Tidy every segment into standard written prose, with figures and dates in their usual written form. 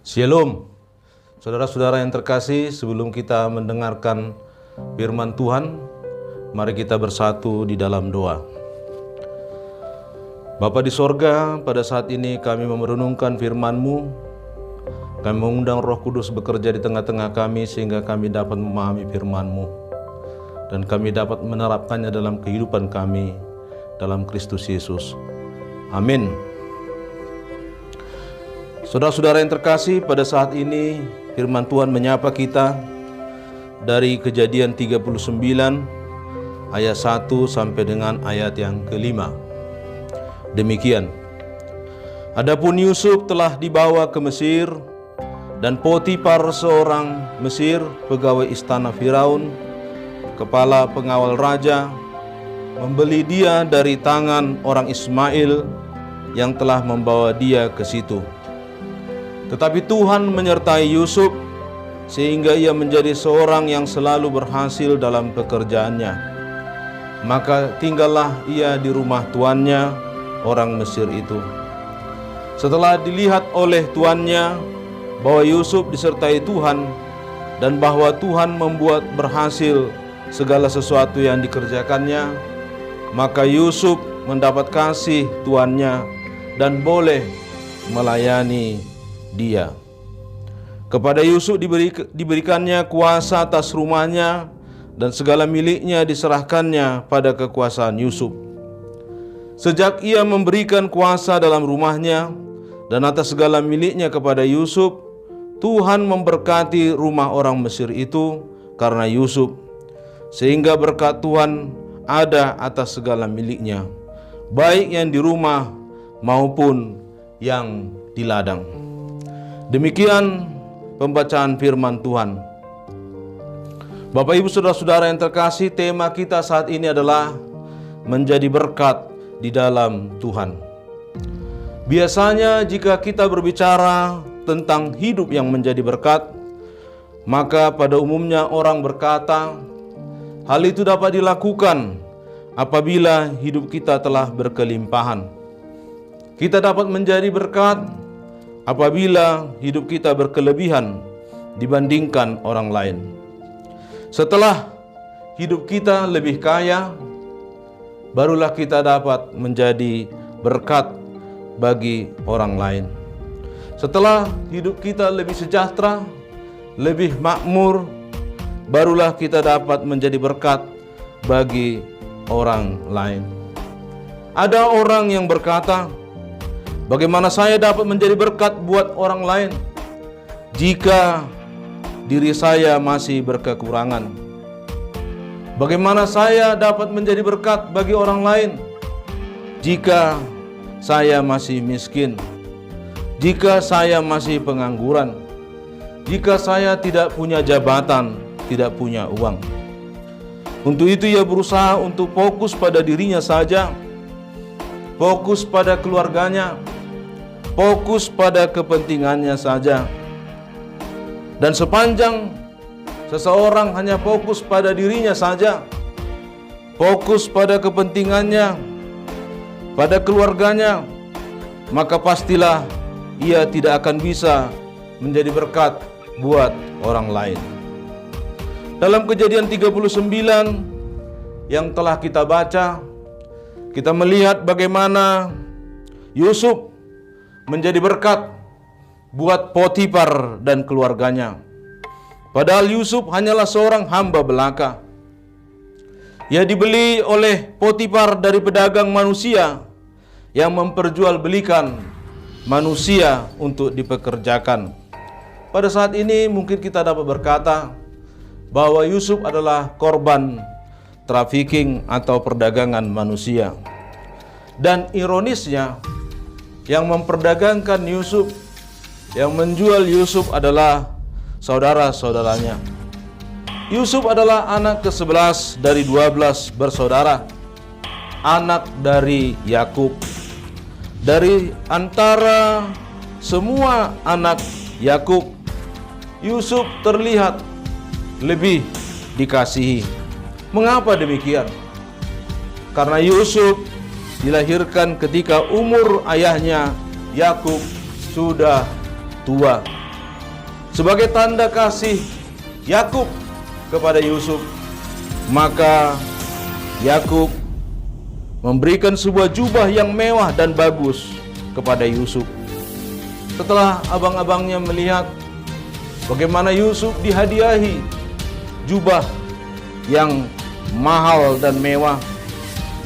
Shalom, saudara-saudara yang terkasih. Sebelum kita mendengarkan firman Tuhan, mari kita bersatu di dalam doa. Bapa di sorga, pada saat ini kami merenungkan firman-Mu. Kami mengundang Roh Kudus bekerja di tengah-tengah kami sehingga kami dapat memahami firman-Mu dan kami dapat menerapkannya dalam kehidupan kami dalam Kristus Yesus. Amin. Saudara-saudara yang terkasih, pada saat ini firman Tuhan menyapa kita dari Kejadian 39 ayat 1 sampai dengan ayat yang kelima. Demikian. Adapun Yusuf telah dibawa ke Mesir, dan Potifar seorang Mesir, pegawai istana Firaun, kepala pengawal raja, membeli dia dari tangan orang Ismail yang telah membawa dia ke situ. Tetapi Tuhan menyertai Yusuf sehingga ia menjadi seorang yang selalu berhasil dalam pekerjaannya. Maka tinggallah ia di rumah tuannya, orang Mesir itu. Setelah dilihat oleh tuannya bahwa Yusuf disertai Tuhan dan bahwa Tuhan membuat berhasil segala sesuatu yang dikerjakannya, maka Yusuf mendapat kasih tuannya dan boleh melayani dia. Kepada Yusuf diberikannya kuasa atas rumahnya, dan segala miliknya diserahkannya pada kekuasaan Yusuf. Sejak ia memberikan kuasa dalam rumahnya dan atas segala miliknya kepada Yusuf, Tuhan memberkati rumah orang Mesir itu karena Yusuf, sehingga berkat Tuhan ada atas segala miliknya, baik yang di rumah maupun yang di ladang. Demikian pembacaan firman Tuhan. Bapak Ibu saudara-saudara yang terkasih, tema kita saat ini adalah menjadi berkat di dalam Tuhan. Biasanya jika kita berbicara tentang hidup yang menjadi berkat, maka pada umumnya orang berkata, hal itu dapat dilakukan apabila hidup kita telah berkelimpahan. Kita dapat menjadi berkat apabila hidup kita berkelebihan dibandingkan orang lain. Setelah hidup kita lebih kaya, barulah kita dapat menjadi berkat bagi orang lain. Setelah hidup kita lebih sejahtera, lebih makmur, barulah kita dapat menjadi berkat bagi orang lain. Ada orang yang berkata, bagaimana saya dapat menjadi berkat buat orang lain jika diri saya masih berkekurangan? Bagaimana saya dapat menjadi berkat bagi orang lain jika saya masih miskin, jika saya masih pengangguran, jika saya tidak punya jabatan, tidak punya uang? Untuk itu ia berusaha untuk fokus pada dirinya saja, fokus pada keluarganya, fokus pada kepentingannya saja. Dan sepanjang seseorang hanya fokus pada dirinya saja, fokus pada kepentingannya, pada keluarganya, maka pastilah ia tidak akan bisa menjadi berkat buat orang lain. Dalam Kejadian 39 yang telah kita baca, kita melihat bagaimana Yusuf menjadi berkat buat Potifar dan keluarganya. Padahal Yusuf hanyalah seorang hamba belaka. Ia dibeli oleh Potifar dari pedagang manusia yang memperjualbelikan manusia untuk dipekerjakan. Pada saat ini mungkin kita dapat berkata bahwa Yusuf adalah korban trafficking atau perdagangan manusia. Dan ironisnya, yang memperdagangkan Yusuf, yang menjual Yusuf adalah saudara-saudaranya. Yusuf adalah anak ke-11 dari 12 bersaudara, anak dari Yakub. Dari antara semua anak Yakub, Yusuf terlihat lebih dikasihi. Mengapa demikian? Karena Yusuf dilahirkan ketika umur ayahnya Yakub sudah tua. sebagai tanda kasih Yakub kepada Yusuf, maka Yakub memberikan sebuah jubah yang mewah dan bagus kepada Yusuf. Setelah abang-abangnya melihat bagaimana Yusuf dihadiahi jubah yang mahal dan mewah,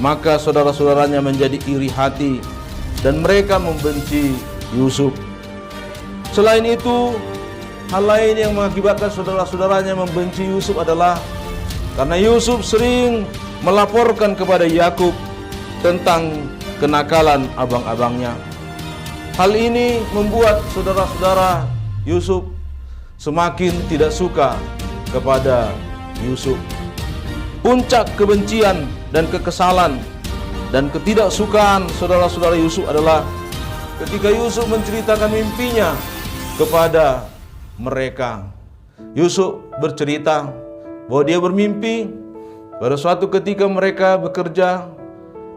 maka saudara-saudaranya menjadi iri hati dan mereka membenci Yusuf. Selain itu, hal lain yang mengakibatkan saudara-saudaranya membenci Yusuf adalah karena Yusuf sering melaporkan kepada Yakub tentang kenakalan abang-abangnya. Hal ini membuat saudara-saudara Yusuf semakin tidak suka kepada Yusuf. Puncak kebencian dan kekesalan dan ketidaksukaan saudara-saudara Yusuf adalah ketika Yusuf menceritakan mimpinya kepada mereka. Yusuf bercerita bahwa dia bermimpi pada suatu ketika mereka bekerja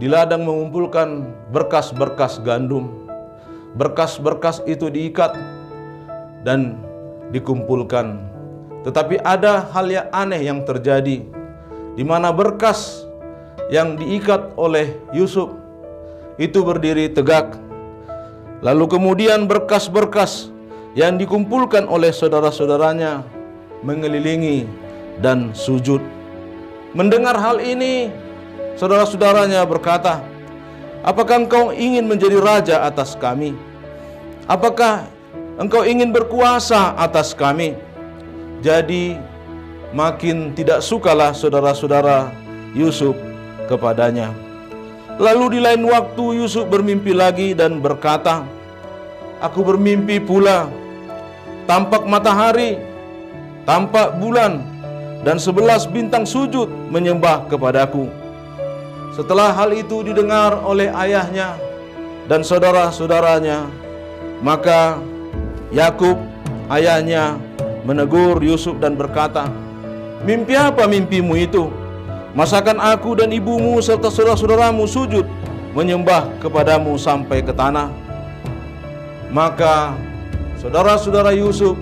di ladang mengumpulkan berkas-berkas gandum. Berkas-berkas itu diikat dan dikumpulkan. Tetapi ada hal yang aneh yang terjadi, di mana berkas yang diikat oleh Yusuf itu berdiri tegak. Lalu kemudian berkas-berkas yang dikumpulkan oleh saudara-saudaranya mengelilingi dan sujud. Mendengar hal ini, saudara-saudaranya berkata, "Apakah engkau ingin menjadi raja atas kami? Apakah engkau ingin berkuasa atas kami?" Jadi makin tidak sukalah saudara-saudara Yusuf kepadanya. Lalu di lain waktu Yusuf bermimpi lagi dan berkata, "Aku bermimpi pula, tampak matahari, tampak bulan, dan 11 bintang sujud menyembah kepadaku." Setelah hal itu didengar oleh ayahnya dan saudara-saudaranya, maka Yakub ayahnya menegur Yusuf dan berkata, "Mimpi apa mimpimu itu? Masakan aku dan ibumu serta saudara-saudaramu sujud menyembah kepadamu sampai ke tanah?" Maka saudara-saudara Yusuf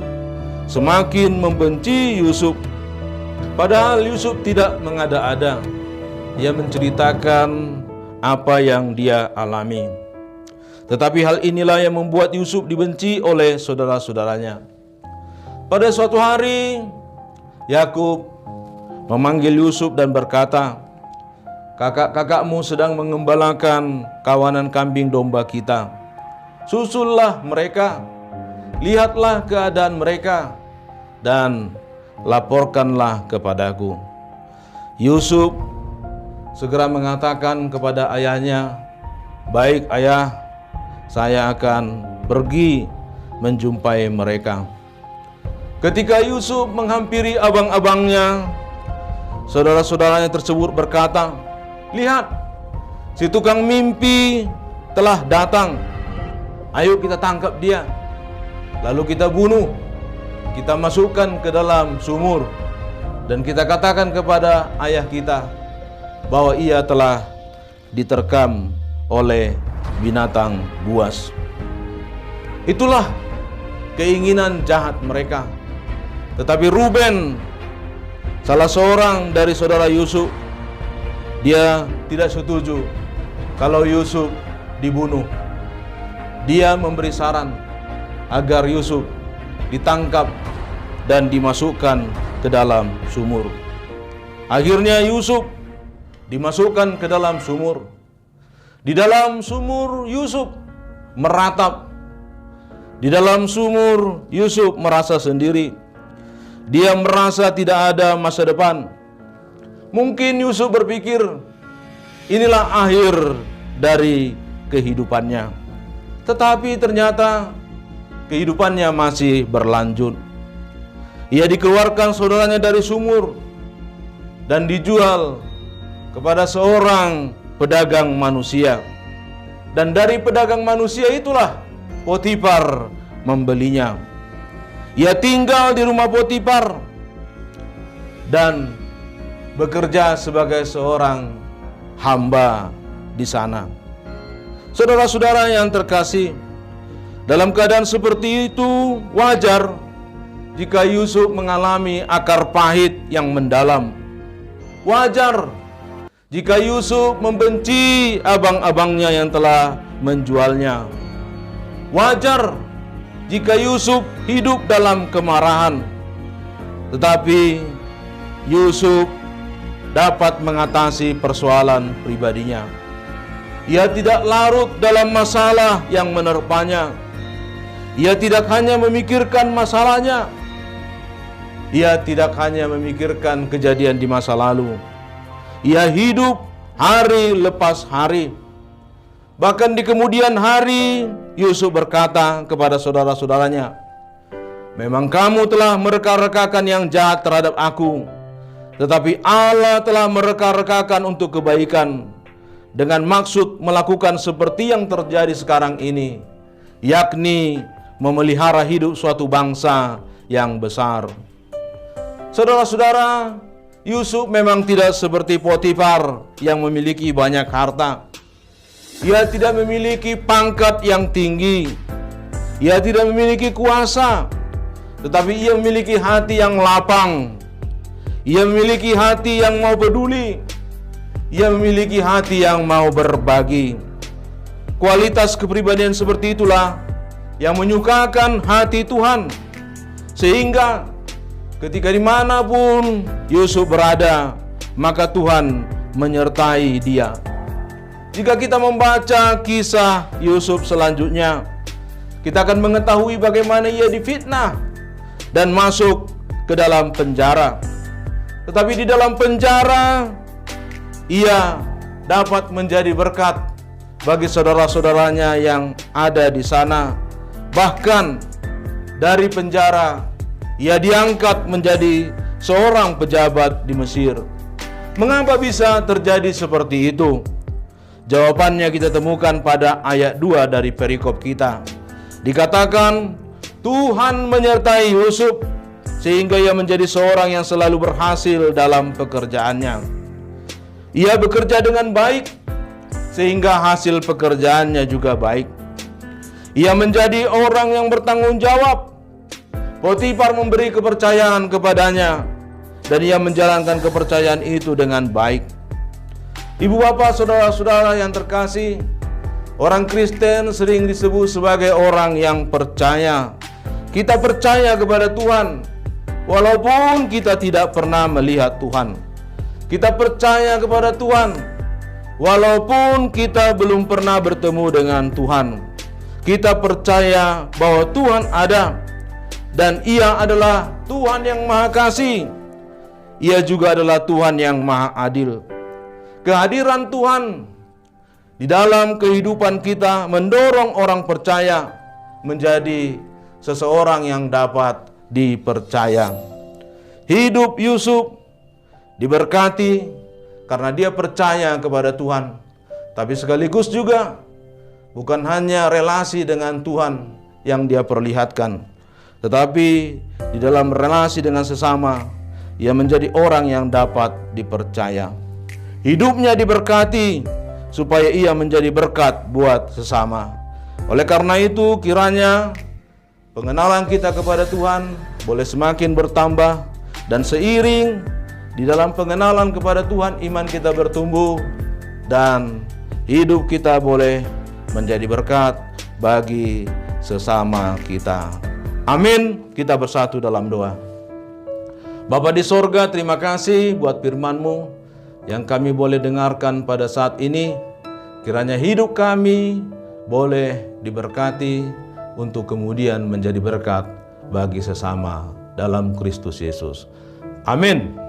semakin membenci Yusuf. Padahal Yusuf tidak mengada-ada. Dia menceritakan apa yang dia alami. Tetapi hal inilah yang membuat Yusuf dibenci oleh saudara-saudaranya. Pada suatu hari, Yakub memanggil Yusuf dan berkata, "Kakak-kakakmu sedang mengembalakan kawanan kambing domba kita. Susullah mereka, lihatlah keadaan mereka, dan laporkanlah kepadaku." Yusuf segera mengatakan kepada ayahnya, "Baik ayah, saya akan pergi menjumpai mereka." Ketika Yusuf menghampiri abang-abangnya, saudara-saudaranya tersebut berkata, "Lihat, si tukang mimpi telah datang. Ayo kita tangkap dia, lalu kita bunuh, kita masukkan ke dalam sumur, dan kita katakan kepada ayah kita bahwa ia telah diterkam oleh binatang buas." Itulah keinginan jahat mereka. Tetapi Ruben, salah seorang dari saudara Yusuf, dia tidak setuju kalau Yusuf dibunuh. Dia memberi saran agar Yusuf ditangkap dan dimasukkan ke dalam sumur. Akhirnya Yusuf dimasukkan ke dalam sumur. Di dalam sumur Yusuf meratap. Di dalam sumur Yusuf merasa sendiri. Dia merasa tidak ada masa depan. Mungkin Yusuf berpikir, inilah akhir dari kehidupannya. Tetapi ternyata kehidupannya masih berlanjut. Ia dikeluarkan saudaranya dari sumur dan dijual kepada seorang pedagang manusia. Dan dari pedagang manusia itulah Potifar membelinya. Ia tinggal di rumah Potifar dan bekerja sebagai seorang hamba di sana. Saudara-saudara yang terkasih, dalam keadaan seperti itu wajar jika Yusuf mengalami akar pahit yang mendalam. Wajar jika Yusuf membenci abang-abangnya yang telah menjualnya. Wajar jika Yusuf hidup dalam kemarahan. Tetapi Yusuf dapat mengatasi persoalan pribadinya. Ia tidak larut dalam masalah yang menerpanya. Ia tidak hanya memikirkan masalahnya. Ia tidak hanya memikirkan kejadian di masa lalu. Ia hidup hari lepas hari. Bahkan di kemudian hari, Yusuf berkata kepada saudara-saudaranya, "Memang kamu telah mereka-rekakan yang jahat terhadap aku, tetapi Allah telah mereka-rekakan untuk kebaikan, dengan maksud melakukan seperti yang terjadi sekarang ini, yakni memelihara hidup suatu bangsa yang besar." Saudara-saudara, Yusuf memang tidak seperti Potifar yang memiliki banyak harta. Ia tidak memiliki pangkat yang tinggi. Ia tidak memiliki kuasa, tetapi ia memiliki hati yang lapang. Ia memiliki hati yang mau peduli. Ia memiliki hati yang mau berbagi. Kualitas kepribadian seperti itulah yang menyukakan hati Tuhan, sehingga ketika dimanapun Yusuf berada, maka Tuhan menyertai dia. Jika kita membaca kisah Yusuf selanjutnya, kita akan mengetahui bagaimana ia difitnah dan masuk ke dalam penjara. Tetapi di dalam penjara, ia dapat menjadi berkat bagi saudara-saudaranya yang ada di sana. Bahkan dari penjara, ia diangkat menjadi seorang pejabat di Mesir. Mengapa bisa terjadi seperti itu? Jawabannya kita temukan pada ayat 2 dari perikop kita. Dikatakan, Tuhan menyertai Yusuf sehingga ia menjadi seorang yang selalu berhasil dalam pekerjaannya. Ia bekerja dengan baik sehingga hasil pekerjaannya juga baik. Ia menjadi orang yang bertanggung jawab. Potifar memberi kepercayaan kepadanya dan ia menjalankan kepercayaan itu dengan baik. Ibu bapak, saudara-saudara yang terkasih, orang Kristen sering disebut sebagai orang yang percaya. Kita percaya kepada Tuhan walaupun kita tidak pernah melihat Tuhan. Kita percaya kepada Tuhan walaupun kita belum pernah bertemu dengan Tuhan. Kita percaya bahwa Tuhan ada dan Ia adalah Tuhan yang Maha Kasih. Ia juga adalah Tuhan yang Maha Adil. Kehadiran Tuhan di dalam kehidupan kita mendorong orang percaya menjadi seseorang yang dapat dipercaya. Hidup Yusuf diberkati karena dia percaya kepada Tuhan, tapi sekaligus juga bukan hanya relasi dengan Tuhan yang dia perlihatkan, tetapi di dalam relasi dengan sesama, ia menjadi orang yang dapat dipercaya. Hidupnya diberkati supaya ia menjadi berkat buat sesama. Oleh karena itu, kiranya pengenalan kita kepada Tuhan boleh semakin bertambah, dan seiring di dalam pengenalan kepada Tuhan, iman kita bertumbuh dan hidup kita boleh menjadi berkat bagi sesama kita. Amin. Kita bersatu dalam doa. Bapa di sorga, terima kasih buat firman-Mu yang kami boleh dengarkan pada saat ini. Kiranya hidup kami boleh diberkati untuk kemudian menjadi berkat bagi sesama dalam Kristus Yesus. Amin.